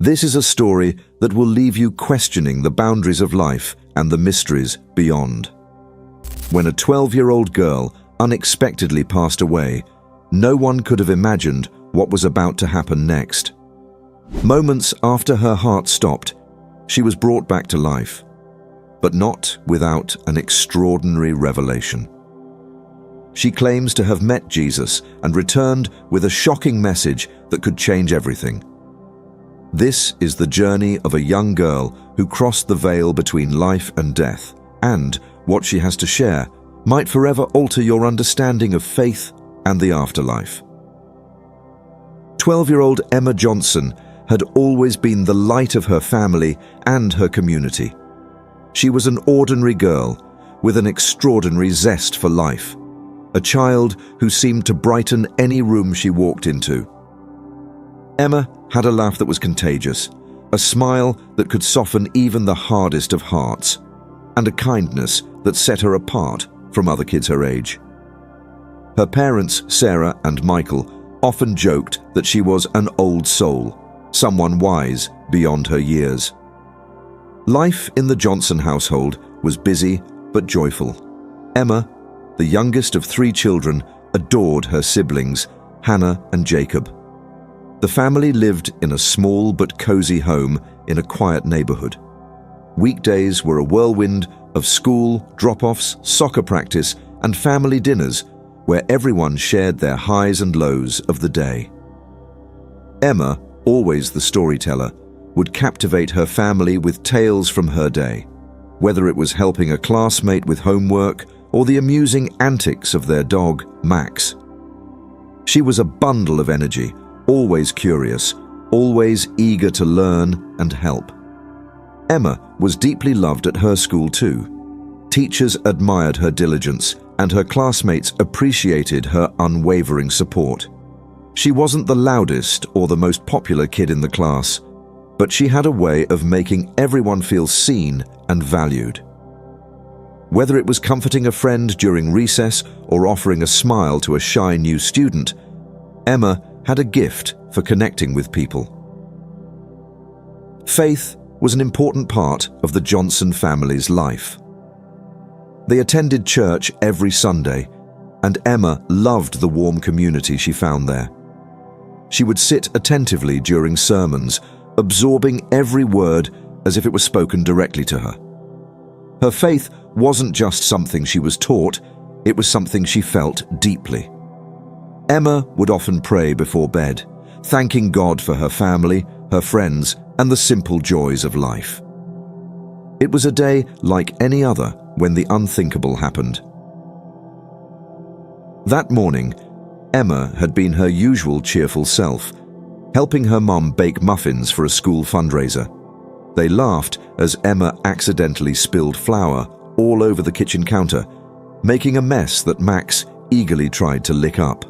This is a story that will leave you questioning the boundaries of life and the mysteries beyond. When a 12-year-old girl unexpectedly passed away, no one could have imagined what was about to happen next. Moments after her heart stopped, she was brought back to life, but not without an extraordinary revelation. She claims to have met Jesus and returned with a shocking message that could change everything. This is the journey of a young girl who crossed the veil between life and death, and what she has to share might forever alter your understanding of faith and the afterlife. 12-year-old Emma Johnson had always been the light of her family and her community. She was an ordinary girl with an extraordinary zest for life, a child who seemed to brighten any room she walked into. Emma had a laugh that was contagious, a smile that could soften even the hardest of hearts, and a kindness that set her apart from other kids her age. Her parents, Sarah and Michael, often joked that she was an old soul, someone wise beyond her years. Life in the Johnson household was busy but joyful. Emma, the youngest of 3 children, adored her siblings, Hannah and Jacob. The family lived in a small but cozy home in a quiet neighborhood. Weekdays were a whirlwind of school, drop-offs, soccer practice, and family dinners where everyone shared their highs and lows of the day. Emma, always the storyteller, would captivate her family with tales from her day, whether it was helping a classmate with homework or the amusing antics of their dog, Max. She was a bundle of energy, always curious, always eager to learn and help. Emma was deeply loved at her school too. Teachers admired her diligence, and her classmates appreciated her unwavering support. She wasn't the loudest or the most popular kid in the class, but she had a way of making everyone feel seen and valued. Whether it was comforting a friend during recess or offering a smile to a shy new student, Emma had a gift for connecting with people. Faith was an important part of the Johnson family's life. They attended church every Sunday, and Emma loved the warm community she found there. She would sit attentively during sermons, absorbing every word as if it was spoken directly to her. Her faith wasn't just something she was taught, it was something she felt deeply. Emma would often pray before bed, thanking God for her family, her friends, and the simple joys of life. It was a day like any other when the unthinkable happened. That morning, Emma had been her usual cheerful self, helping her mum bake muffins for a school fundraiser. They laughed as Emma accidentally spilled flour all over the kitchen counter, making a mess that Max eagerly tried to lick up.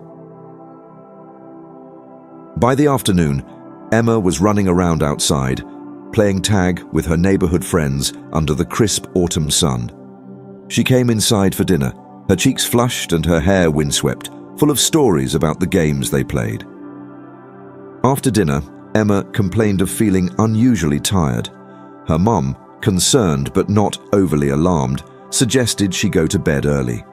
By the afternoon, Emma was running around outside, playing tag with her neighborhood friends under the crisp autumn sun. She came inside for dinner, her cheeks flushed and her hair windswept, full of stories about the games they played. After dinner, Emma complained of feeling unusually tired. Her mum, concerned but not overly alarmed, suggested she go to bed early.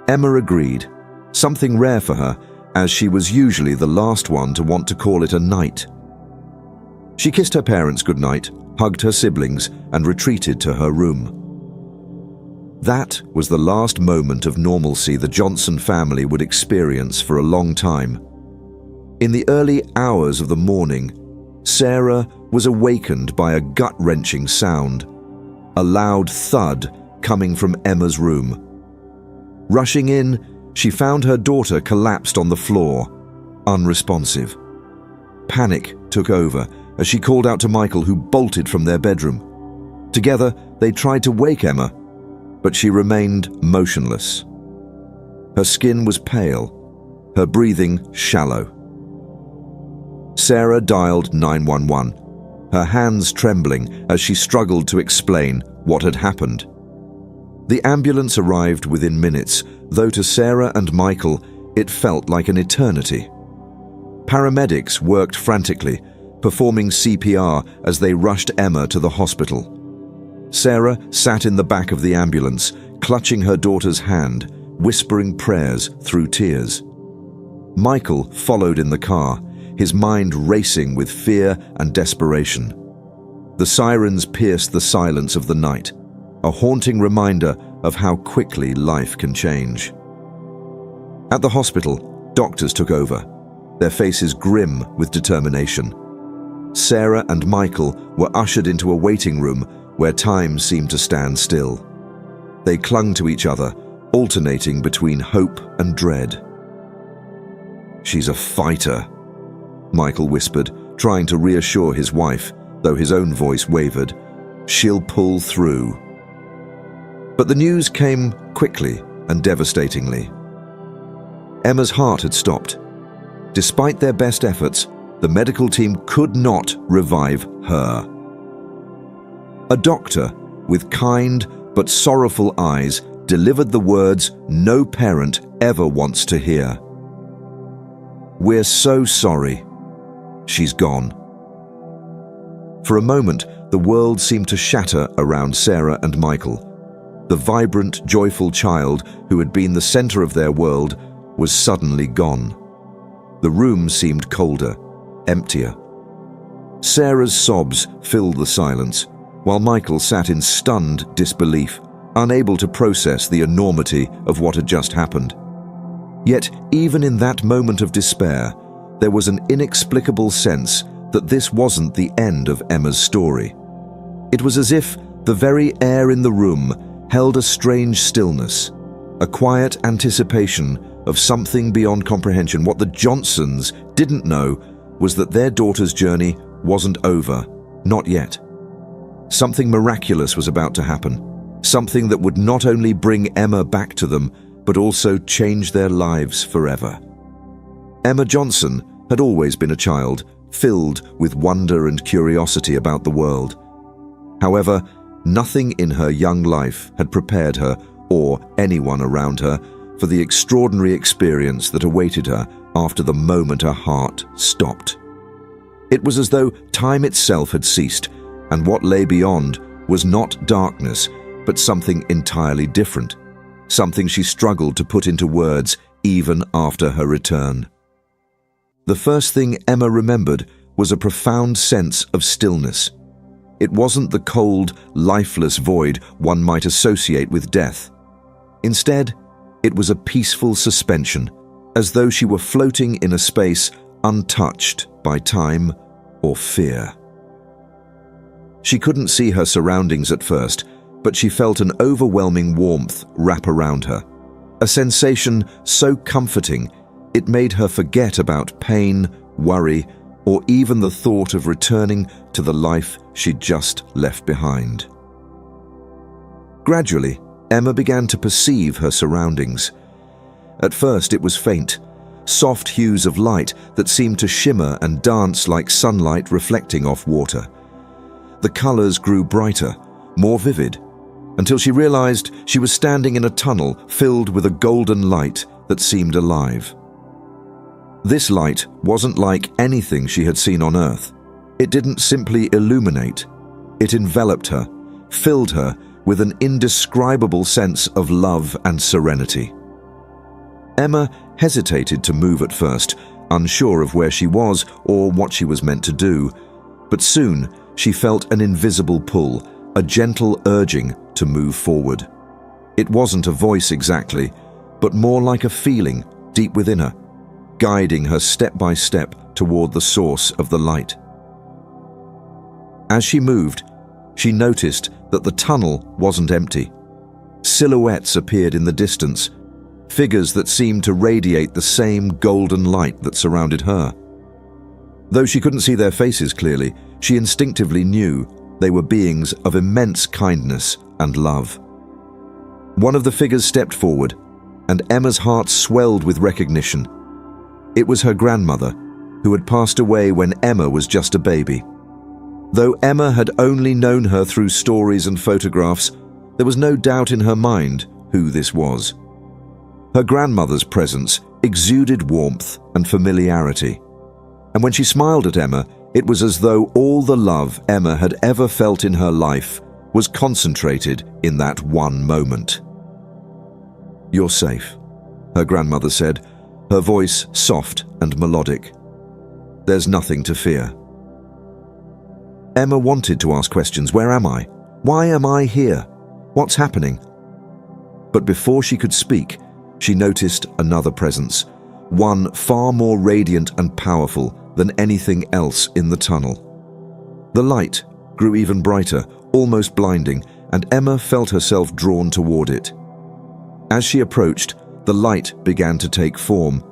Emma agreed, something rare for her, as she was usually the last one to want to call it a night. She kissed her parents goodnight, hugged her siblings, and retreated to her room. That was the last moment of normalcy the Johnson family would experience for a long time. In the early hours of the morning, Sarah was awakened by a gut-wrenching sound, a loud thud coming from Emma's room. Rushing in, she found her daughter collapsed on the floor, unresponsive. Panic took over as she called out to Michael, who bolted from their bedroom. Together, they tried to wake Emma, but she remained motionless. Her skin was pale, her breathing shallow. Sarah dialed 911, her hands trembling as she struggled to explain what had happened. The ambulance arrived within minutes, though to Sarah and Michael, it felt like an eternity. Paramedics worked frantically, performing CPR as they rushed Emma to the hospital. Sarah sat in the back of the ambulance, clutching her daughter's hand, whispering prayers through tears. Michael followed in the car, his mind racing with fear and desperation. The sirens pierced the silence of the night, a haunting reminder of how quickly life can change. At the hospital, doctors took over, their faces grim with determination. Sarah and Michael were ushered into a waiting room where time seemed to stand still. They clung to each other, alternating between hope and dread. "She's a fighter," Michael whispered, trying to reassure his wife, though his own voice wavered. "She'll pull through." But the news came quickly and devastatingly. Emma's heart had stopped. Despite their best efforts, the medical team could not revive her. A doctor with kind but sorrowful eyes delivered the words no parent ever wants to hear. "We're so sorry. She's gone." For a moment, the world seemed to shatter around Sarah and Michael. The vibrant, joyful child who had been the center of their world was suddenly gone. The room seemed colder, emptier. Sarah's sobs filled the silence, while Michael sat in stunned disbelief, unable to process the enormity of what had just happened. Yet, even in that moment of despair, there was an inexplicable sense that this wasn't the end of Emma's story. It was as if the very air in the room held a strange stillness, a quiet anticipation of something beyond comprehension. What the Johnsons didn't know was that their daughter's journey wasn't over, not yet. Something miraculous was about to happen, something that would not only bring Emma back to them, but also change their lives forever. Emma Johnson had always been a child, filled with wonder and curiosity about the world. However, nothing in her young life had prepared her, or anyone around her, for the extraordinary experience that awaited her after the moment her heart stopped. It was as though time itself had ceased, and what lay beyond was not darkness, but something entirely different, something she struggled to put into words even after her return. The first thing Emma remembered was a profound sense of stillness. It wasn't the cold, lifeless void one might associate with death. Instead, it was a peaceful suspension, as though she were floating in a space untouched by time or fear. She couldn't see her surroundings at first, but she felt an overwhelming warmth wrap around her, a sensation so comforting it made her forget about pain, worry, or even the thought of returning to the life she'd just left behind. Gradually, Emma began to perceive her surroundings. At first it was faint, soft hues of light that seemed to shimmer and dance like sunlight reflecting off water. The colors grew brighter, more vivid, until she realized she was standing in a tunnel filled with a golden light that seemed alive. This light wasn't like anything she had seen on Earth. It didn't simply illuminate. It enveloped her, filled her with an indescribable sense of love and serenity. Emma hesitated to move at first, unsure of where she was or what she was meant to do. But soon she felt an invisible pull, a gentle urging to move forward. It wasn't a voice exactly, but more like a feeling deep within her, guiding her step by step toward the source of the light. As she moved, she noticed that the tunnel wasn't empty. Silhouettes appeared in the distance, figures that seemed to radiate the same golden light that surrounded her. Though she couldn't see their faces clearly, she instinctively knew they were beings of immense kindness and love. One of the figures stepped forward, and Emma's heart swelled with recognition. It was her grandmother, who had passed away when Emma was just a baby. Though Emma had only known her through stories and photographs, there was no doubt in her mind who this was. Her grandmother's presence exuded warmth and familiarity, and when she smiled at Emma, It was as though all the love Emma had ever felt in her life was concentrated in that one moment. "You're safe," her grandmother said, her voice soft and melodic. "There's nothing to fear." Emma wanted to ask questions. Where am I? Why am I here? What's happening? But before she could speak, she noticed another presence, one far more radiant and powerful than anything else in the tunnel. The light grew even brighter, almost blinding, and Emma felt herself drawn toward it. As she approached, the light began to take form,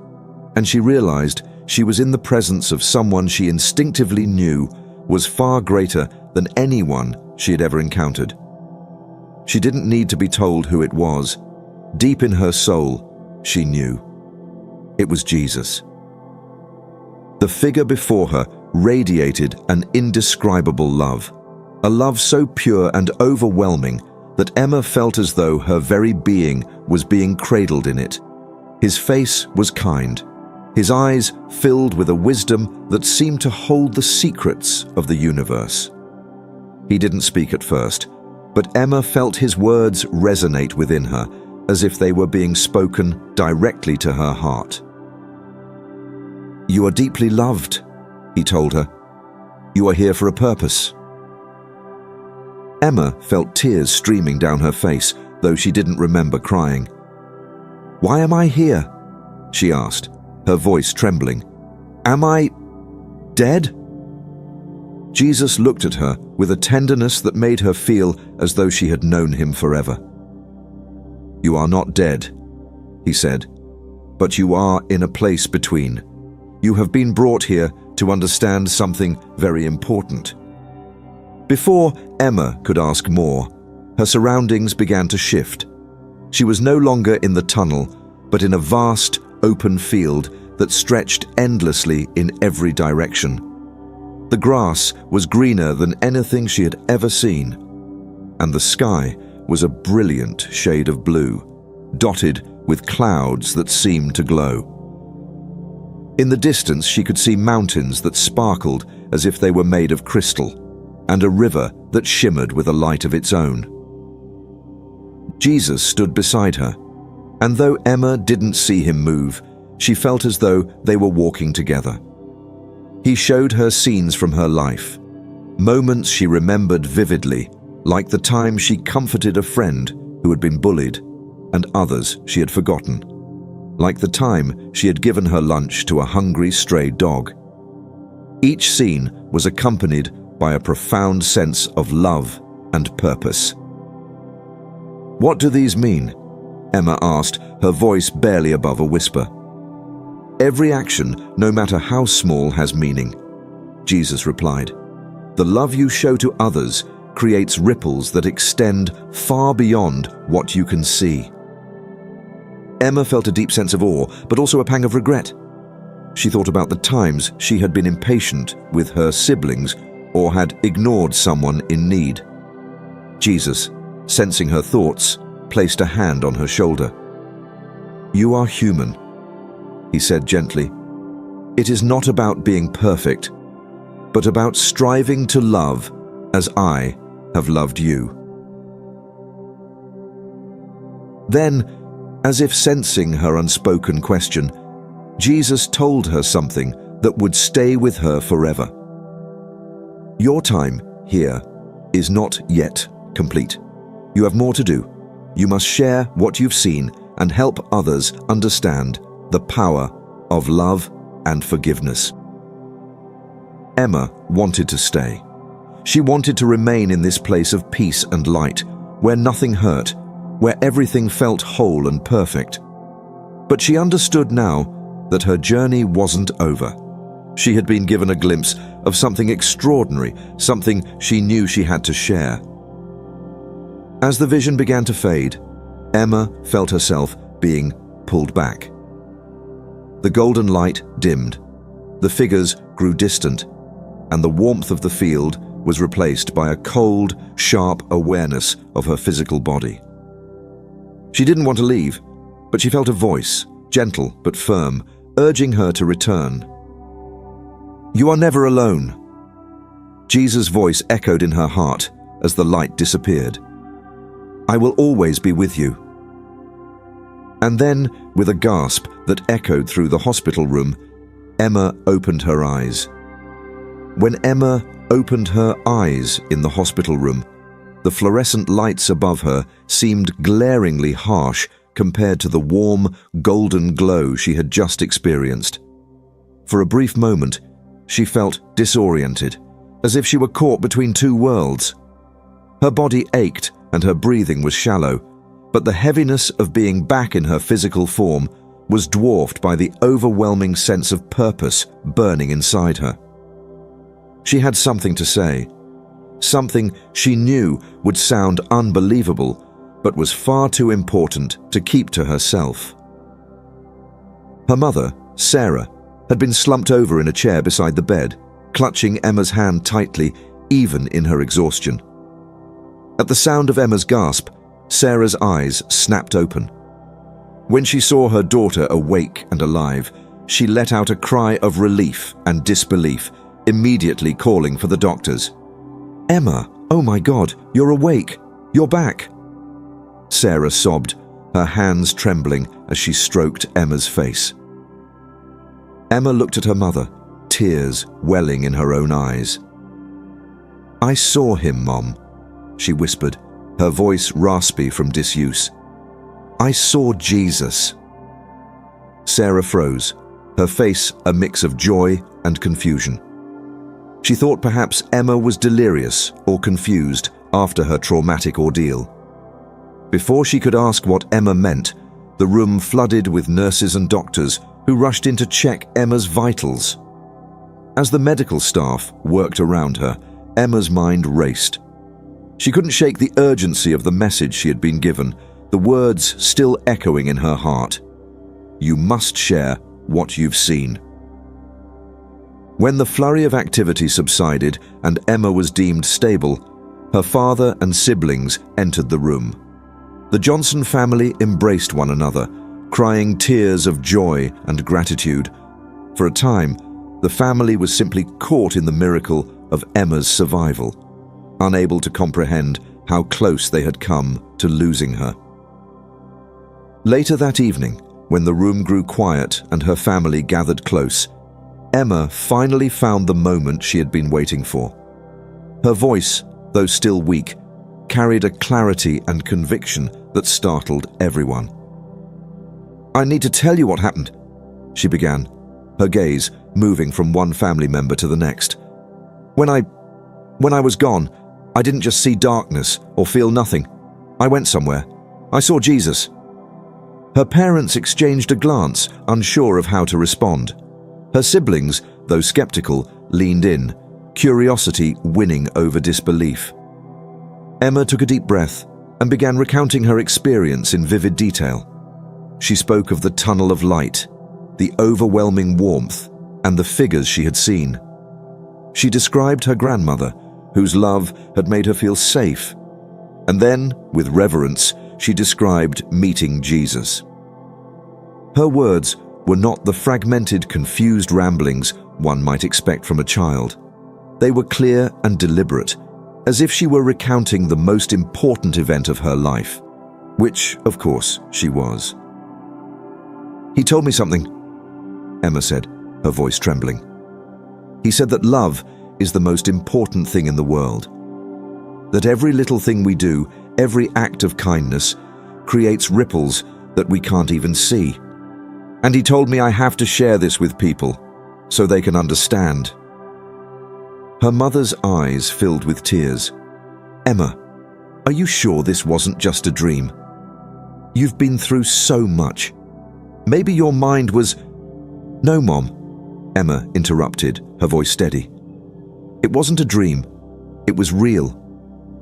and she realized she was in the presence of someone she instinctively knew was far greater than anyone she had ever encountered. She didn't need to be told who it was. Deep in her soul, she knew. It was Jesus. The figure before her radiated an indescribable love, a love so pure and overwhelming that Emma felt as though her very being was being cradled in it. His face was kind, his eyes filled with a wisdom that seemed to hold the secrets of the universe. He didn't speak at first, but Emma felt his words resonate within her, as if they were being spoken directly to her heart. "You are deeply loved," he told her. "You are here for a purpose." Emma felt tears streaming down her face, though she didn't remember crying. "Why am I here?" she asked, her voice trembling. "Am I dead?" Jesus looked at her with a tenderness that made her feel as though she had known him forever. "You are not dead," he said, "but you are in a place between. You have been brought here to understand something very important." Before Emma could ask more, her surroundings began to shift. She was no longer in the tunnel, but in a vast, open field that stretched endlessly in every direction. The grass was greener than anything she had ever seen, and the sky was a brilliant shade of blue, dotted with clouds that seemed to glow. In the distance, she could see mountains that sparkled as if they were made of crystal, and a river that shimmered with a light of its own. Jesus stood beside her, and though Emma didn't see him move, she felt as though they were walking together. He showed her scenes from her life, moments she remembered vividly, like the time she comforted a friend who had been bullied, and others she had forgotten, like the time she had given her lunch to a hungry stray dog. Each scene was accompanied by a profound sense of love and purpose. "What do these mean?" Emma asked, her voice barely above a whisper. "Every action, no matter how small, has meaning," Jesus replied. "The love you show to others creates ripples that extend far beyond what you can see." Emma felt a deep sense of awe, but also a pang of regret. She thought about the times she had been impatient with her siblings or had ignored someone in need. Jesus, sensing her thoughts, placed a hand on her shoulder. "You are human," he said gently. "It is not about being perfect, but about striving to love as I have loved you." Then, as if sensing her unspoken question, Jesus told her something that would stay with her forever. "Your time here is not yet complete. You have more to do. You must share what you've seen and help others understand the power of love and forgiveness." Emma wanted to stay. She wanted to remain in this place of peace and light, where nothing hurt, where everything felt whole and perfect. But she understood now that her journey wasn't over. She had been given a glimpse of something extraordinary, something she knew she had to share. As the vision began to fade, Emma felt herself being pulled back. The golden light dimmed, the figures grew distant, and the warmth of the field was replaced by a cold, sharp awareness of her physical body. She didn't want to leave, but she felt a voice, gentle but firm, urging her to return. "You are never alone," Jesus' voice echoed in her heart as the light disappeared. "I will always be with you." And then, with a gasp that echoed through the hospital room, Emma opened her eyes. When Emma opened her eyes in the hospital room, the fluorescent lights above her seemed glaringly harsh compared to the warm, golden glow she had just experienced. For a brief moment, she felt disoriented, as if she were caught between two worlds. Her body ached and her breathing was shallow, but the heaviness of being back in her physical form was dwarfed by the overwhelming sense of purpose burning inside her. She had something to say, something she knew would sound unbelievable, but was far too important to keep to herself. Her mother, Sarah, had been slumped over in a chair beside the bed, clutching Emma's hand tightly, even in her exhaustion. At the sound of Emma's gasp, Sarah's eyes snapped open. When she saw her daughter awake and alive, she let out a cry of relief and disbelief, immediately calling for the doctors. "Emma, oh my God, you're awake. You're back." Sarah sobbed, her hands trembling as she stroked Emma's face. Emma looked at her mother, tears welling in her own eyes. "I saw him, Mom," she whispered, her voice raspy from disuse. "I saw Jesus." Sarah froze, her face a mix of joy and confusion. She thought perhaps Emma was delirious or confused after her traumatic ordeal. Before she could ask what Emma meant, the room flooded with nurses and doctors who rushed in to check Emma's vitals. As the medical staff worked around her, Emma's mind raced. She couldn't shake the urgency of the message she had been given, the words still echoing in her heart. "You must share what you've seen." When the flurry of activity subsided and Emma was deemed stable, her father and siblings entered the room. The Johnson family embraced one another, crying tears of joy and gratitude. For a time, the family was simply caught in the miracle of Emma's survival, unable to comprehend how close they had come to losing her. Later that evening, when the room grew quiet and her family gathered close, Emma finally found the moment she had been waiting for. Her voice, though still weak, carried a clarity and conviction that startled everyone. "I need to tell you what happened," she began, her gaze moving from one family member to the next. When I was gone, I didn't just see darkness or feel nothing. I went somewhere. I saw Jesus." Her parents exchanged a glance, unsure of how to respond. Her siblings, though skeptical, leaned in, curiosity winning over disbelief. Emma took a deep breath and began recounting her experience in vivid detail. She spoke of the tunnel of light, the overwhelming warmth, and the figures she had seen. She described her grandmother, whose love had made her feel safe. And then, with reverence, she described meeting Jesus. Her words were not the fragmented, confused ramblings one might expect from a child. They were clear and deliberate, as if she were recounting the most important event of her life, which, of course, she was. "He told me something," Emma said, her voice trembling. "He said that love is the most important thing in the world. That every little thing we do, every act of kindness, creates ripples that we can't even see. And he told me I have to share this with people so they can understand." Her mother's eyes filled with tears. "Emma, are you sure this wasn't just a dream? You've been through so much. Maybe your mind was—" "No, Mom," Emma interrupted, her voice steady. "It wasn't a dream. It was real.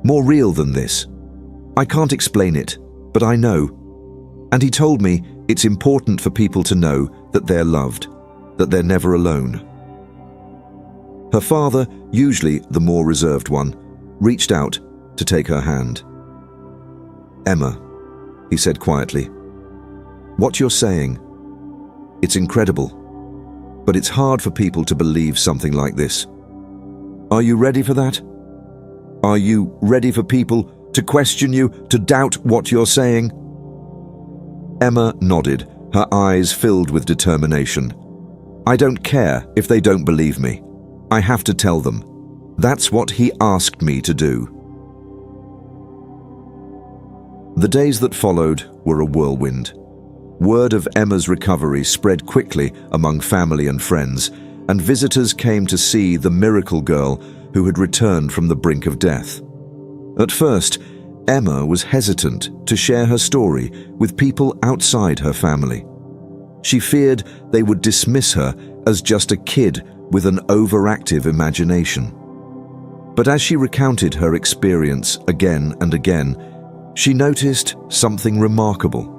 More real than this. I can't explain it, but I know. And he told me it's important for people to know that they're loved, that they're never alone." Her father, usually the more reserved one, reached out to take her hand. "Emma," he said quietly, "what you're saying, it's incredible, but it's hard for people to believe something like this. Are you ready for that? Are you ready for people to question you, to doubt what you're saying? Emma nodded, her eyes filled with determination. I don't care if they don't believe me. I have to tell them. That's what he asked me to do. The days that followed were a whirlwind. Word of Emma's recovery spread quickly among family and friends, and visitors came to see the miracle girl who had returned from the brink of death. At first, Emma was hesitant to share her story with people outside her family. She feared they would dismiss her as just a kid with an overactive imagination. But as she recounted her experience again and again, she noticed something remarkable.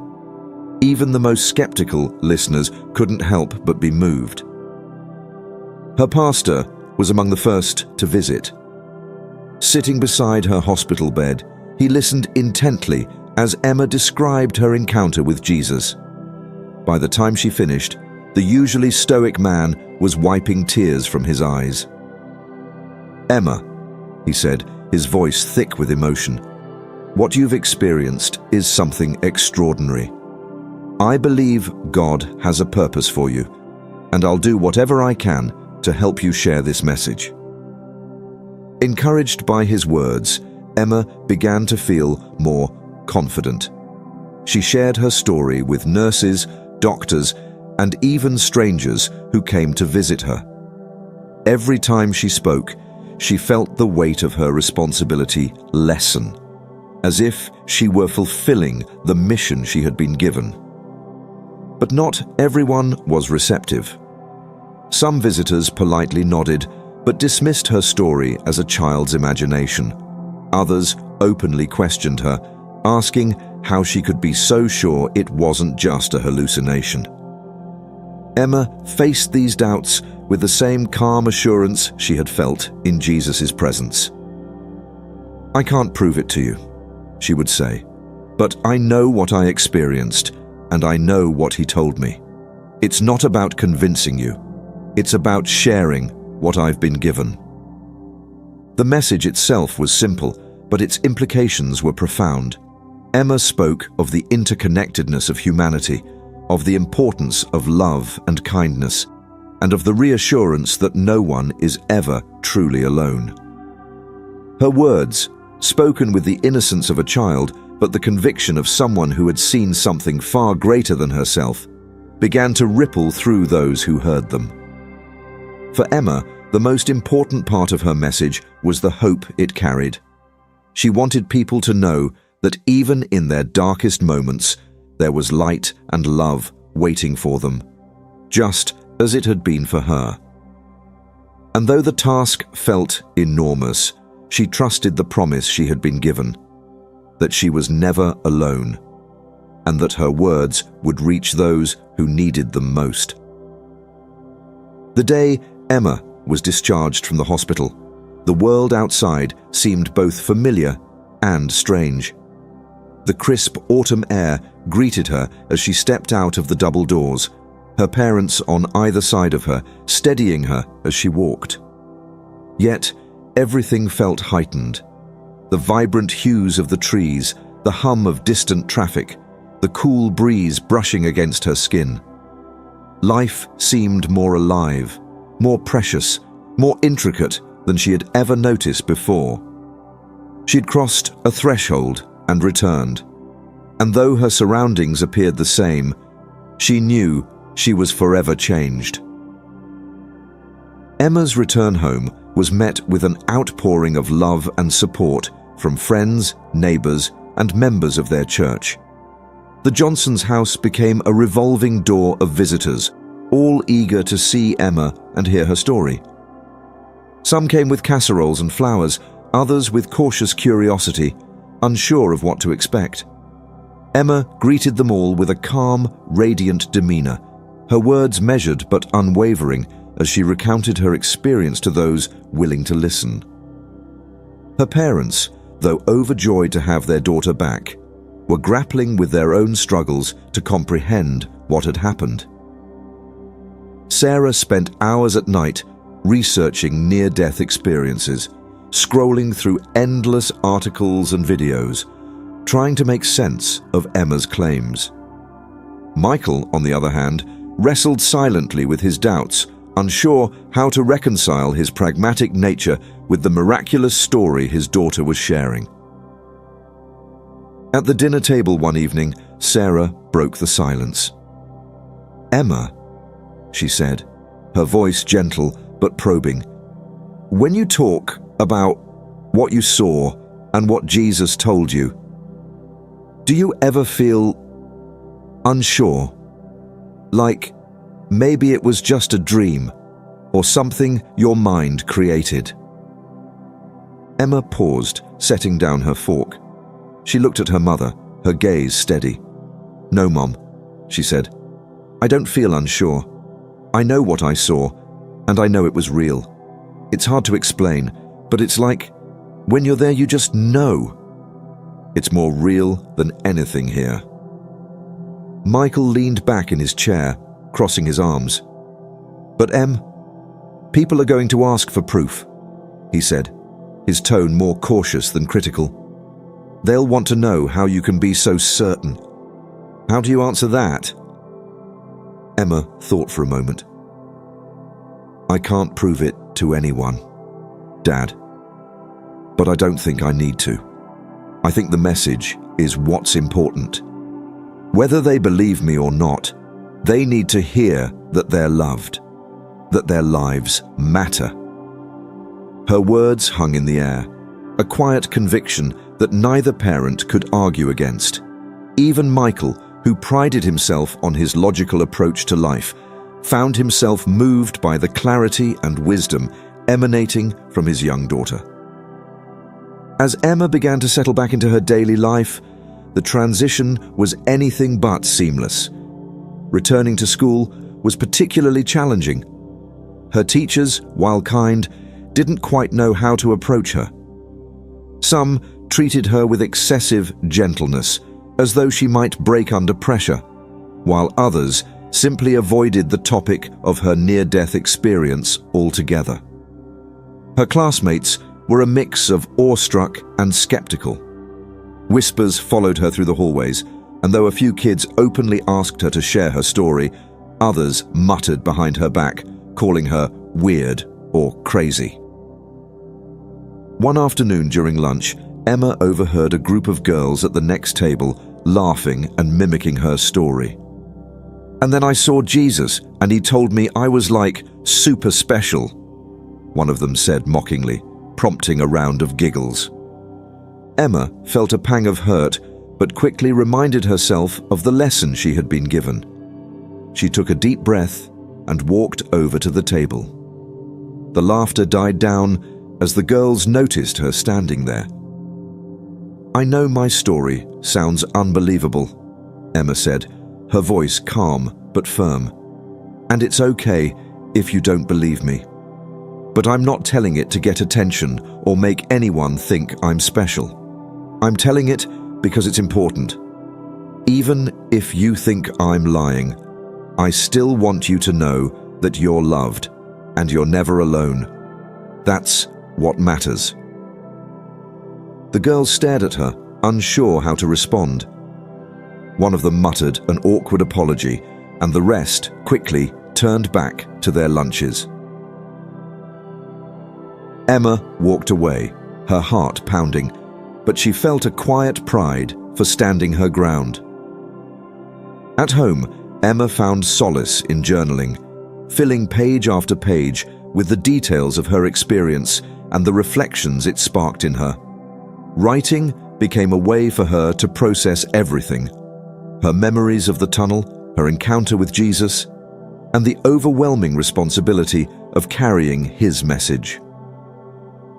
Even the most skeptical listeners couldn't help but be moved. Her pastor was among the first to visit. Sitting beside her hospital bed, he listened intently as Emma described her encounter with Jesus. By the time she finished, the usually stoic man was wiping tears from his eyes. Emma, he said, his voice thick with emotion, what you've experienced is something extraordinary. I believe God has a purpose for you, and I'll do whatever I can to help you share this message. Encouraged by his words, Emma began to feel more confident. She shared her story with nurses, doctors, and even strangers who came to visit her. Every time she spoke, she felt the weight of her responsibility lessen, as if she were fulfilling the mission she had been given. But not everyone was receptive. Some visitors politely nodded, but dismissed her story as a child's imagination. Others openly questioned her, asking how she could be so sure it wasn't just a hallucination. Emma faced these doubts with the same calm assurance she had felt in Jesus' presence. I can't prove it to you, she would say, but I know what I experienced, and I know what he told me. It's not about convincing you. It's about sharing what I've been given. The message itself was simple, but its implications were profound. Emma spoke of the interconnectedness of humanity, of the importance of love and kindness, and of the reassurance that no one is ever truly alone. Her words, spoken with the innocence of a child, but the conviction of someone who had seen something far greater than herself, began to ripple through those who heard them. For Emma, the most important part of her message was the hope it carried. She wanted people to know that even in their darkest moments, there was light and love waiting for them, just as it had been for her. And though the task felt enormous, she trusted the promise she had been given, that she was never alone, and that her words would reach those who needed them most. The day Emma was discharged from the hospital, the world outside seemed both familiar and strange. The crisp autumn air greeted her as she stepped out of the double doors, her parents on either side of her, steadying her as she walked. Yet, everything felt heightened. The vibrant hues of the trees, the hum of distant traffic, the cool breeze brushing against her skin. Life seemed more alive, more precious, more intricate than she had ever noticed before. She'd crossed a threshold and returned, and though her surroundings appeared the same, she knew she was forever changed. Emma's return home was met with an outpouring of love and support from friends, neighbors, and members of their church. The Johnsons' house became a revolving door of visitors, all eager to see Emma and hear her story. Some came with casseroles and flowers, others with cautious curiosity, unsure of what to expect. Emma greeted them all with a calm, radiant demeanor, her words measured but unwavering as she recounted her experience to those willing to listen. Her parents, though overjoyed to have their daughter back, were grappling with their own struggles to comprehend what had happened. Sarah spent hours at night researching near-death experiences, scrolling through endless articles and videos, trying to make sense of Emma's claims. Michael, on the other hand, wrestled silently with his doubts, unsure how to reconcile his pragmatic nature with the miraculous story his daughter was sharing. At the dinner table one evening, Sarah broke the silence. "Emma," she said, her voice gentle but probing, "when you talk about what you saw and what Jesus told you, do you ever feel unsure? Like maybe it was just a dream or something your mind created?" Emma paused, setting down her fork. She looked at her mother, her gaze steady. "No, Mom," she said. "I don't feel unsure. I know what I saw, and I know it was real. It's hard to explain, but it's like when you're there you just know. It's more real than anything here." Michael leaned back in his chair, crossing his arms. "But Em, people are going to ask for proof," he said, his tone more cautious than critical. "They'll want to know how you can be so certain. How do you answer that?" Emma thought for a moment. "I can't prove it to anyone, Dad. But I don't think I need to. I think the message is what's important. Whether they believe me or not, they need to hear that they're loved, that their lives matter." Her words hung in the air, a quiet conviction that neither parent could argue against. Even Michael, who prided himself on his logical approach to life, found himself moved by the clarity and wisdom emanating from his young daughter. As Emma began to settle back into her daily life, the transition was anything but seamless. Returning to school was particularly challenging. Her teachers, while kind, didn't quite know how to approach her. Some treated her with excessive gentleness, as though she might break under pressure, while others simply avoided the topic of her near-death experience altogether. Her classmates were a mix of awestruck and skeptical. Whispers followed her through the hallways, and though a few kids openly asked her to share her story, others muttered behind her back, calling her weird or crazy. One afternoon during lunch, Emma overheard a group of girls at the next table laughing and mimicking her story. "And then I saw Jesus, and he told me I was like super special," one of them said mockingly, prompting a round of giggles. Emma felt a pang of hurt, but quickly reminded herself of the lesson she had been given. She took a deep breath and walked over to the table. The laughter died down as the girls noticed her standing there. "I know my story sounds unbelievable," Emma said, her voice calm but firm. "And it's okay if you don't believe me. But I'm not telling it to get attention or make anyone think I'm special. I'm telling it because it's important. Even if you think I'm lying, I still want you to know that you're loved and you're never alone. That's what matters." The girls stared at her, unsure how to respond. One of them muttered an awkward apology, and the rest quickly turned back to their lunches. Emma walked away, her heart pounding, but she felt a quiet pride for standing her ground. At home, Emma found solace in journaling, filling page after page with the details of her experience and the reflections it sparked in her. Writing became a way for her to process everything: her memories of the tunnel, her encounter with Jesus, and the overwhelming responsibility of carrying his message.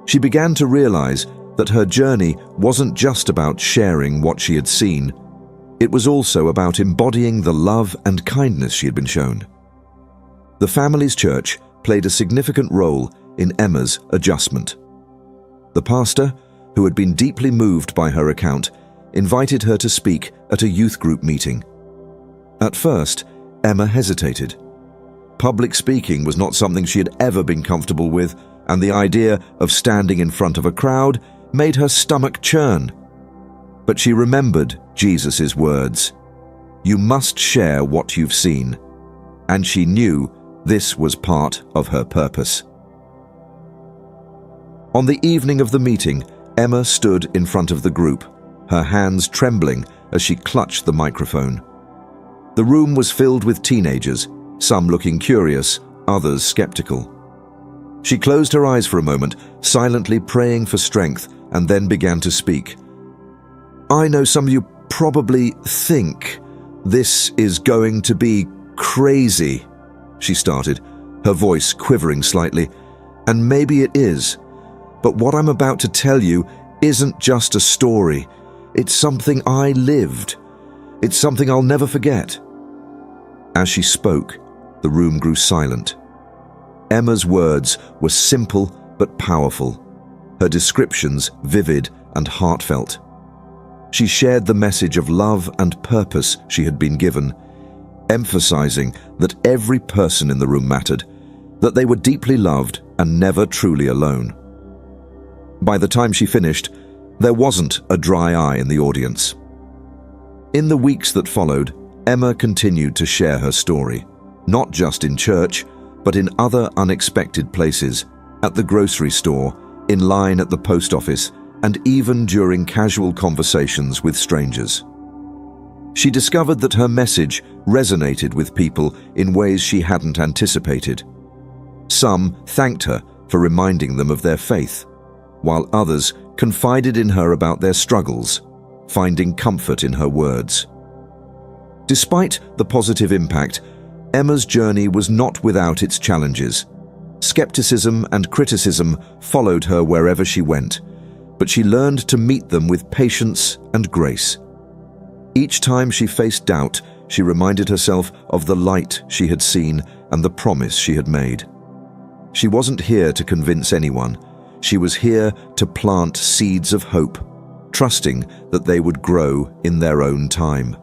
She began to realize that her journey wasn't just about sharing what she had seen. It was also about embodying the love and kindness she had been shown. The family's church played a significant role in Emma's adjustment. The pastor, who had been deeply moved by her account, invited her to speak at a youth group meeting. At first, Emma hesitated. Public speaking was not something she had ever been comfortable with, and the idea of standing in front of a crowd made her stomach churn. But she remembered Jesus' words, "You must share what you've seen," and she knew this was part of her purpose. On the evening of the meeting, Emma stood in front of the group, her hands trembling as she clutched the microphone. The room was filled with teenagers, some looking curious, others skeptical. She closed her eyes for a moment, silently praying for strength, and then began to speak. "I know some of you probably think this is going to be crazy," she started, her voice quivering slightly. "And maybe it is. But what I'm about to tell you isn't just a story. It's something I lived. It's something I'll never forget." As she spoke, the room grew silent. Emma's words were simple but powerful, her descriptions vivid and heartfelt. She shared the message of love and purpose she had been given, emphasizing that every person in the room mattered, that they were deeply loved and never truly alone. By the time she finished, there wasn't a dry eye in the audience. In the weeks that followed, Emma continued to share her story, not just in church, but in other unexpected places, at the grocery store, in line at the post office, and even during casual conversations with strangers. She discovered that her message resonated with people in ways she hadn't anticipated. Some thanked her for reminding them of their faith, while others confided in her about their struggles, finding comfort in her words. Despite the positive impact, Emma's journey was not without its challenges. Skepticism and criticism followed her wherever she went, but she learned to meet them with patience and grace. Each time she faced doubt, she reminded herself of the light she had seen and the promise she had made. She wasn't here to convince anyone. She was here to plant seeds of hope, trusting that they would grow in their own time.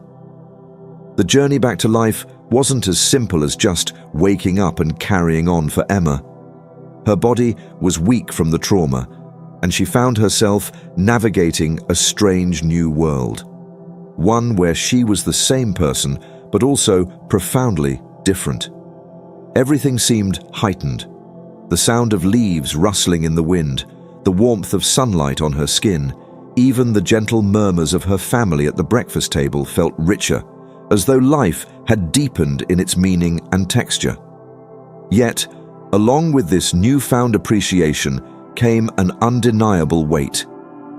The journey back to life wasn't as simple as just waking up and carrying on for Emma. Her body was weak from the trauma, and she found herself navigating a strange new world. One where she was the same person, but also profoundly different. Everything seemed heightened. The sound of leaves rustling in the wind, the warmth of sunlight on her skin, even the gentle murmurs of her family at the breakfast table felt richer, as though life had deepened in its meaning and texture. Yet, along with this newfound appreciation came an undeniable weight,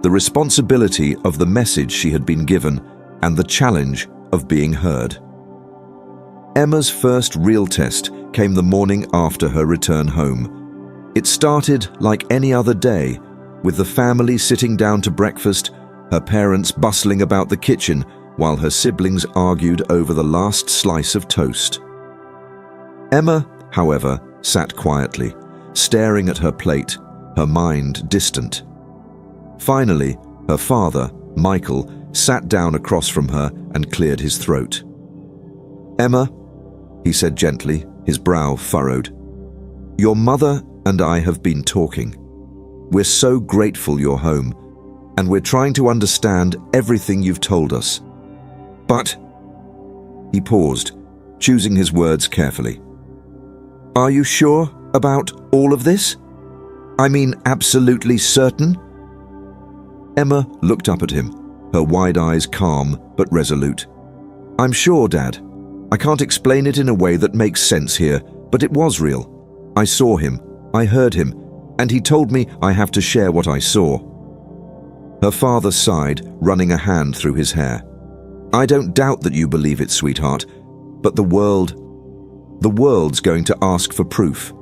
the responsibility of the message she had been given and the challenge of being heard. Emma's first real test came the morning after her return home. It started like any other day, with the family sitting down to breakfast, her parents bustling about the kitchen while her siblings argued over the last slice of toast. Emma, however, sat quietly, staring at her plate, her mind distant. Finally, her father, Michael, sat down across from her and cleared his throat. "Emma," he said gently, his brow furrowed, "your mother and I have been talking. We're so grateful you're home, and we're trying to understand everything you've told us. But," he paused, choosing his words carefully, "are you sure about all of this? I mean, absolutely certain?" Emma looked up at him, her wide eyes calm but resolute. "I'm sure, Dad. I can't explain it in a way that makes sense here, but it was real. I saw him, I heard him, and he told me I have to share what I saw." Her father sighed, running a hand through his hair. "I don't doubt that you believe it, sweetheart, but the world's going to ask for proof.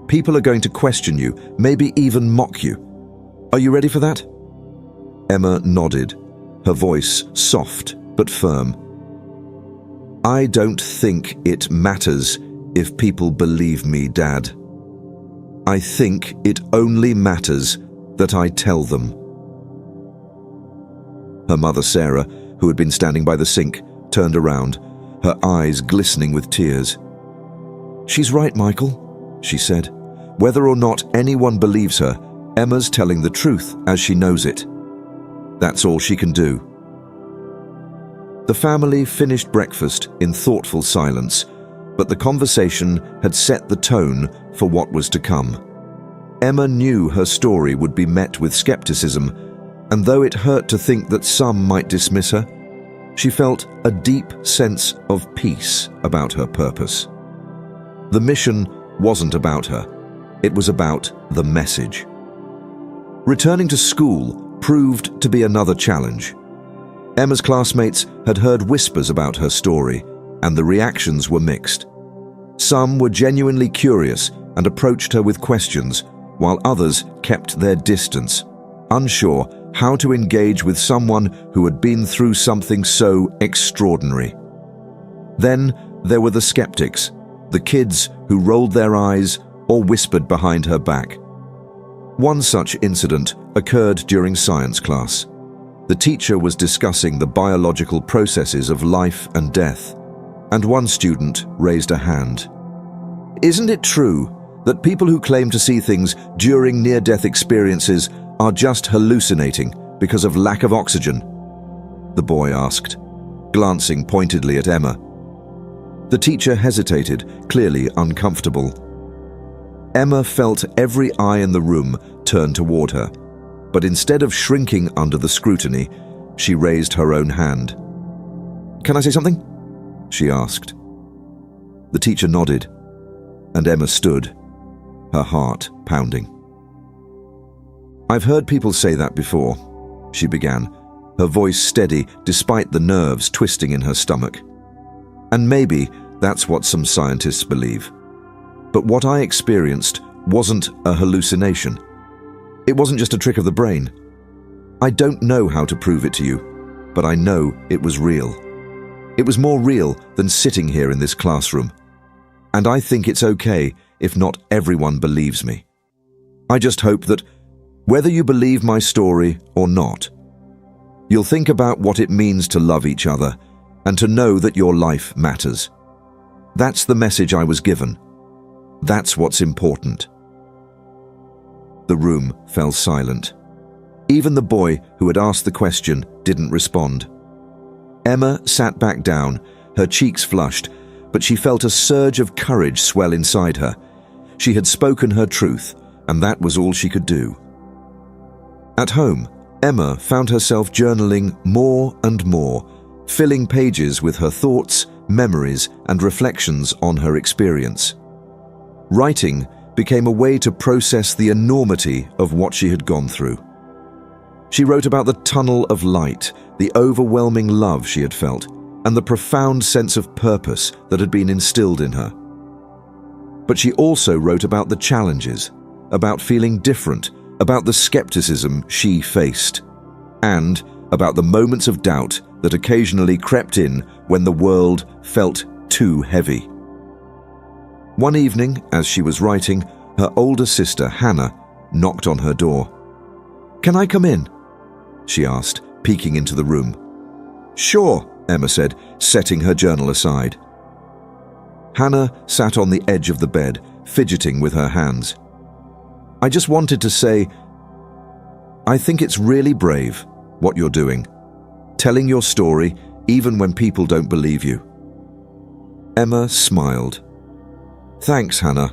People are going to question you, maybe even mock you. Are you ready for that?" Emma nodded, her voice soft but firm. "I don't think it matters if people believe me, Dad. I think it only matters that I tell them." Her mother, Sarah, who had been standing by the sink, turned around, her eyes glistening with tears. "She's right, Michael," she said. "Whether or not anyone believes her, Emma's telling the truth as she knows it. That's all she can do." The family finished breakfast in thoughtful silence, but the conversation had set the tone for what was to come. Emma knew her story would be met with skepticism, and though it hurt to think that some might dismiss her, she felt a deep sense of peace about her purpose. The mission wasn't about her, it was about the message. Returning to school proved to be another challenge. Emma's classmates had heard whispers about her story, and the reactions were mixed. Some were genuinely curious and approached her with questions, while others kept their distance, unsure how to engage with someone who had been through something so extraordinary. Then there were the skeptics, the kids who rolled their eyes or whispered behind her back. One such incident occurred during science class. The teacher was discussing the biological processes of life and death, and one student raised a hand. "Isn't it true that people who claim to see things during near-death experiences are just hallucinating because of lack of oxygen?" the boy asked, glancing pointedly at Emma. The teacher hesitated, clearly uncomfortable. Emma felt every eye in the room turn toward her, but instead of shrinking under the scrutiny, she raised her own hand. "Can I say something?" she asked. The teacher nodded, and Emma stood, her heart pounding. "I've heard people say that before," she began, her voice steady despite the nerves twisting in her stomach. "And maybe that's what some scientists believe. But what I experienced wasn't a hallucination. It wasn't just a trick of the brain. I don't know how to prove it to you, but I know it was real. It was more real than sitting here in this classroom. And I think it's okay if not everyone believes me. I just hope that, whether you believe my story or not, you'll think about what it means to love each other and to know that your life matters. That's the message I was given. That's what's important." The room fell silent. Even the boy who had asked the question didn't respond. Emma sat back down, her cheeks flushed, but she felt a surge of courage swell inside her. She had spoken her truth, and that was all she could do. At home, Emma found herself journaling more and more, filling pages with her thoughts, memories, and reflections on her experience. Writing became a way to process the enormity of what she had gone through. She wrote about the tunnel of light, the overwhelming love she had felt, and the profound sense of purpose that had been instilled in her. But she also wrote about the challenges, about feeling different, about the skepticism she faced, and about the moments of doubt that occasionally crept in when the world felt too heavy. One evening, as she was writing, her older sister, Hannah, knocked on her door. "Can I come in?" she asked, peeking into the room. "Sure," Emma said, setting her journal aside. Hannah sat on the edge of the bed, fidgeting with her hands. "I just wanted to say, I think it's really brave, what you're doing, telling your story even when people don't believe you." Emma smiled. "Thanks, Hannah."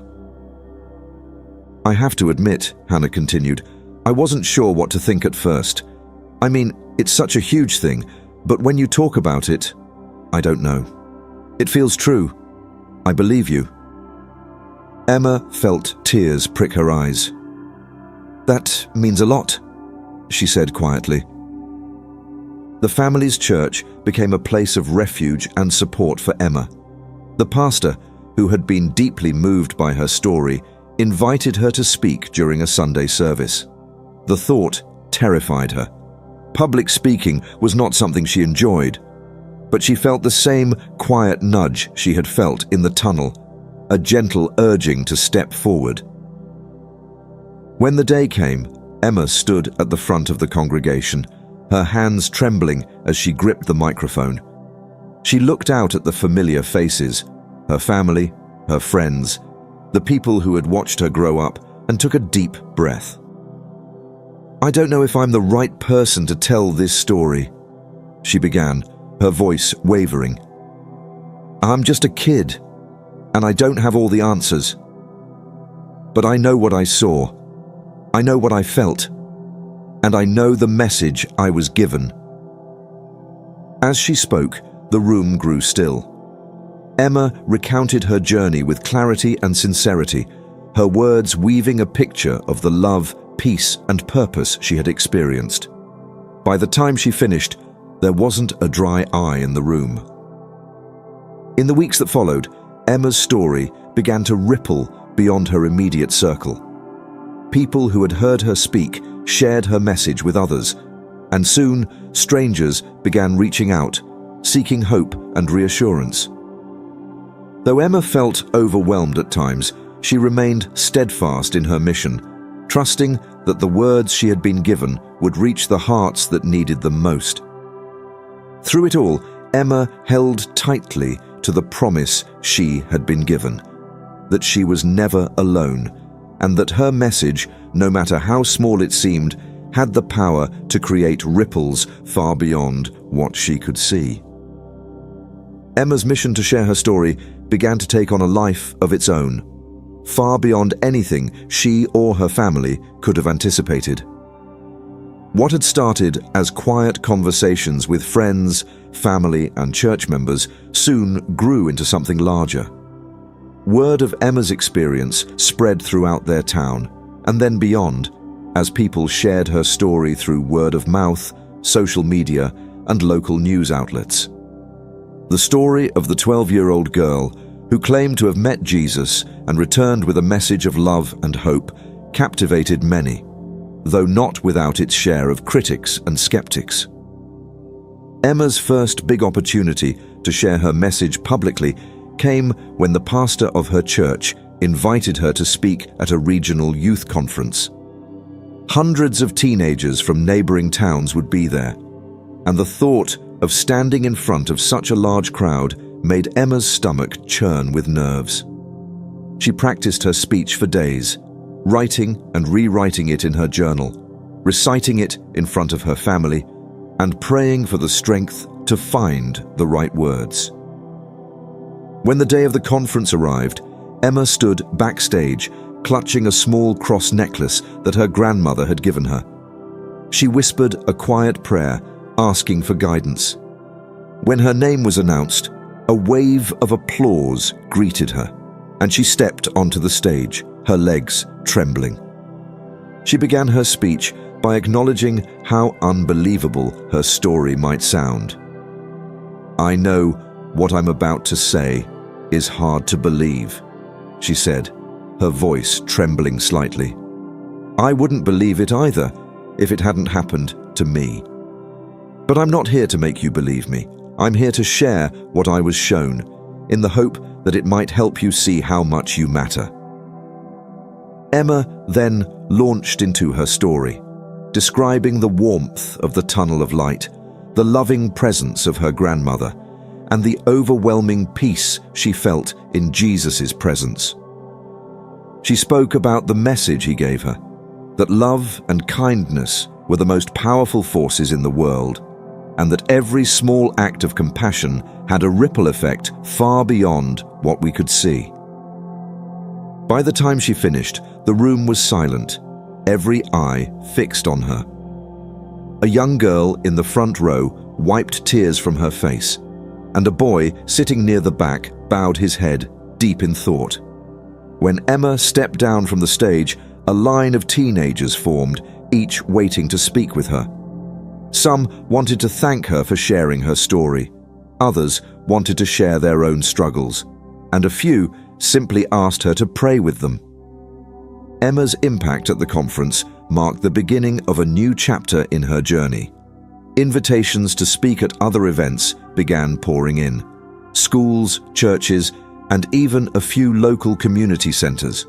"I have to admit," Hannah continued, "I wasn't sure what to think at first. I mean, it's such a huge thing, but when you talk about it, I don't know. It feels true. I believe you." Emma felt tears prick her eyes. "That means a lot," she said quietly. The family's church became a place of refuge and support for Emma. The pastor, who had been deeply moved by her story, invited her to speak during a Sunday service. The thought terrified her. Public speaking was not something she enjoyed, but she felt the same quiet nudge she had felt in the tunnel, a gentle urging to step forward. When the day came, Emma stood at the front of the congregation, her hands trembling as she gripped the microphone. She looked out at the familiar faces, her family, her friends, the people who had watched her grow up, and took a deep breath. "I don't know if I'm the right person to tell this story," she began, her voice wavering. "I'm just a kid, and I don't have all the answers. But I know what I saw, I know what I felt, and I know the message I was given." As she spoke, the room grew still. Emma recounted her journey with clarity and sincerity, her words weaving a picture of the love, peace, and purpose she had experienced. By the time she finished, there wasn't a dry eye in the room. In the weeks that followed, Emma's story began to ripple beyond her immediate circle. People who had heard her speak shared her message with others, and soon strangers began reaching out, seeking hope and reassurance. Though Emma felt overwhelmed at times, she remained steadfast in her mission, trusting that the words she had been given would reach the hearts that needed them most. Through it all, Emma held tightly to the promise she had been given, that she was never alone, and that her message, no matter how small it seemed, had the power to create ripples far beyond what she could see. Emma's mission to share her story began to take on a life of its own, far beyond anything she or her family could have anticipated. What had started as quiet conversations with friends, family, and church members soon grew into something larger. Word of Emma's experience spread throughout their town, and then beyond, as people shared her story through word of mouth, social media, and local news outlets. The story of the 12-year-old girl who claimed to have met Jesus and returned with a message of love and hope captivated many, though not without its share of critics and skeptics. Emma's first big opportunity to share her message publicly came when the pastor of her church invited her to speak at a regional youth conference. Hundreds of teenagers from neighboring towns would be there, and the thought of standing in front of such a large crowd made Emma's stomach churn with nerves. She practiced her speech for days, writing and rewriting it in her journal, reciting it in front of her family, and praying for the strength to find the right words. When the day of the conference arrived, Emma stood backstage, clutching a small cross necklace that her grandmother had given her. She whispered a quiet prayer, asking for guidance. When her name was announced, a wave of applause greeted her, and she stepped onto the stage, her legs trembling. She began her speech by acknowledging how unbelievable her story might sound. "I know what I'm about to say is hard to believe," she said, her voice trembling slightly. "I wouldn't believe it either if it hadn't happened to me. But I'm not here to make you believe me. I'm here to share what I was shown, in the hope that it might help you see how much you matter." Emma then launched into her story, describing the warmth of the tunnel of light, the loving presence of her grandmother, and the overwhelming peace she felt in Jesus' presence. She spoke about the message he gave her, that love and kindness were the most powerful forces in the world, and that every small act of compassion had a ripple effect far beyond what we could see. By the time she finished, the room was silent, every eye fixed on her. A young girl in the front row wiped tears from her face, and a boy sitting near the back bowed his head, deep in thought. When Emma stepped down from the stage, a line of teenagers formed, each waiting to speak with her. Some wanted to thank her for sharing her story. Others wanted to share their own struggles, and a few simply asked her to pray with them. Emma's impact at the conference marked the beginning of a new chapter in her journey. Invitations to speak at other events began pouring in. Schools, churches, and even a few local community centers.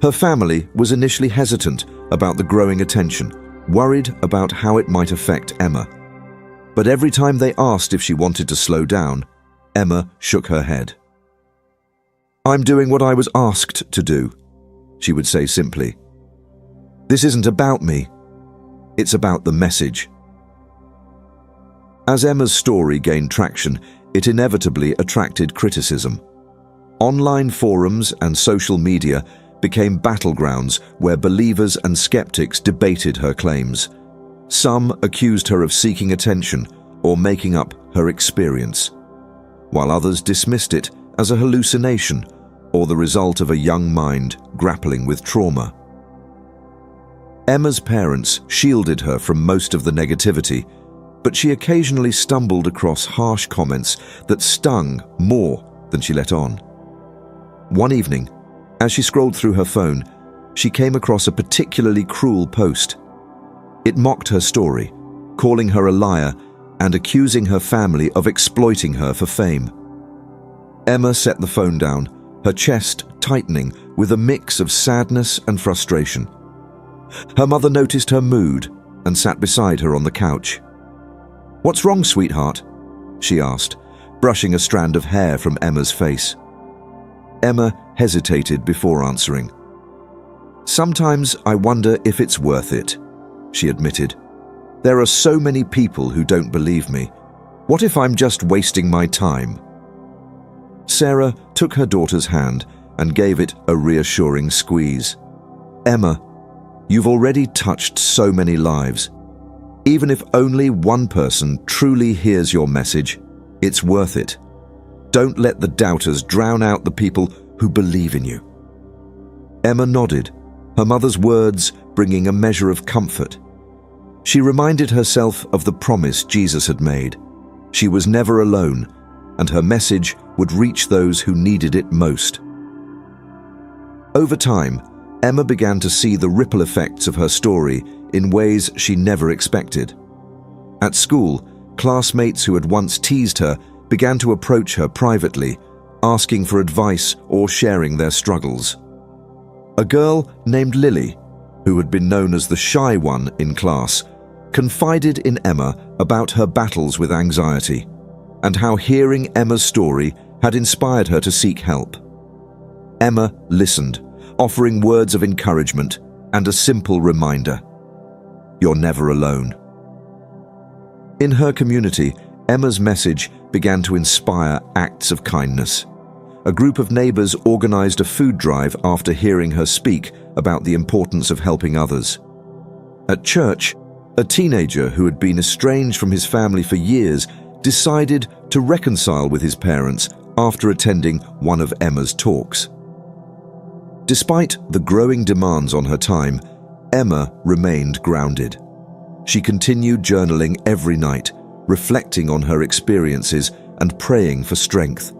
Her family was initially hesitant about the growing attention, worried about how it might affect Emma. But every time they asked if she wanted to slow down, Emma shook her head. "I'm doing what I was asked to do," she would say simply. "This isn't about me. It's about the message." As Emma's story gained traction, it inevitably attracted criticism. Online forums and social media became battlegrounds where believers and skeptics debated her claims. Some accused her of seeking attention or making up her experience, while others dismissed it as a hallucination or the result of a young mind grappling with trauma. Emma's parents shielded her from most of the negativity, but she occasionally stumbled across harsh comments that stung more than she let on. One evening, as she scrolled through her phone, she came across a particularly cruel post. It mocked her story, calling her a liar and accusing her family of exploiting her for fame. Emma set the phone down, her chest tightening with a mix of sadness and frustration. Her mother noticed her mood and sat beside her on the couch. "What's wrong, sweetheart?" she asked, brushing a strand of hair from Emma's face. Emma hesitated before answering. "Sometimes I wonder if it's worth it," she admitted. "There are so many people who don't believe me. What if I'm just wasting my time?" Sarah took her daughter's hand and gave it a reassuring squeeze. "Emma, you've already touched so many lives. Even if only one person truly hears your message, it's worth it. Don't let the doubters drown out the people who believe in you." Emma nodded, her mother's words bringing a measure of comfort. She reminded herself of the promise Jesus had made. She was never alone, and her message would reach those who needed it most. Over time, Emma began to see the ripple effects of her story in ways she never expected. At school, classmates who had once teased her began to approach her privately, asking for advice or sharing their struggles. A girl named Lily, who had been known as the shy one in class, confided in Emma about her battles with anxiety and how hearing Emma's story had inspired her to seek help. Emma listened, offering words of encouragement and a simple reminder: "You're never alone." In her community, Emma's message began to inspire acts of kindness. A group of neighbors organized a food drive after hearing her speak about the importance of helping others. At church, a teenager who had been estranged from his family for years decided to reconcile with his parents after attending one of Emma's talks. Despite the growing demands on her time, Emma remained grounded. She continued journaling every night, reflecting on her experiences and praying for strength.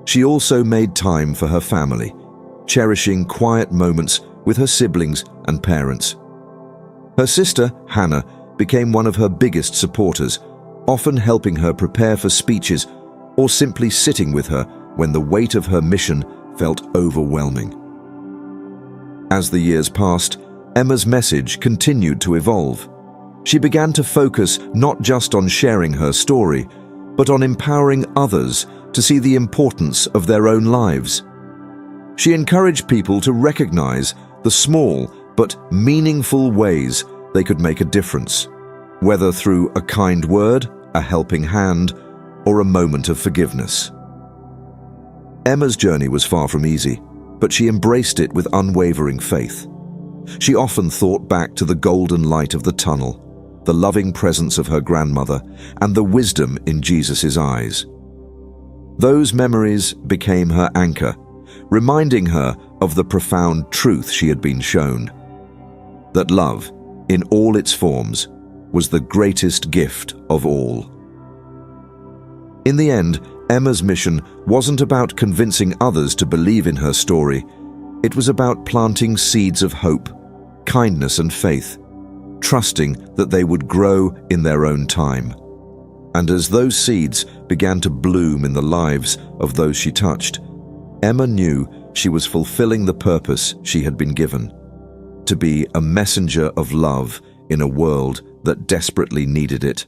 She also made time for her family, cherishing quiet moments with her siblings and parents. Her sister, Hannah, became one of her biggest supporters, often helping her prepare for speeches or simply sitting with her when the weight of her mission felt overwhelming. As the years passed, Emma's message continued to evolve. She began to focus not just on sharing her story, but on empowering others to see the importance of their own lives. She encouraged people to recognize the small but meaningful ways they could make a difference, whether through a kind word, a helping hand, or a moment of forgiveness. Emma's journey was far from easy, but she embraced it with unwavering faith. She often thought back to the golden light of the tunnel, the loving presence of her grandmother, and the wisdom in Jesus' eyes. Those memories became her anchor, reminding her of the profound truth she had been shown: that love, in all its forms, was the greatest gift of all. In the end, Emma's mission wasn't about convincing others to believe in her story. It was about planting seeds of hope, kindness, and faith, trusting that they would grow in their own time. And as those seeds began to bloom in the lives of those she touched, Emma knew she was fulfilling the purpose she had been given: to be a messenger of love in a world that desperately needed it.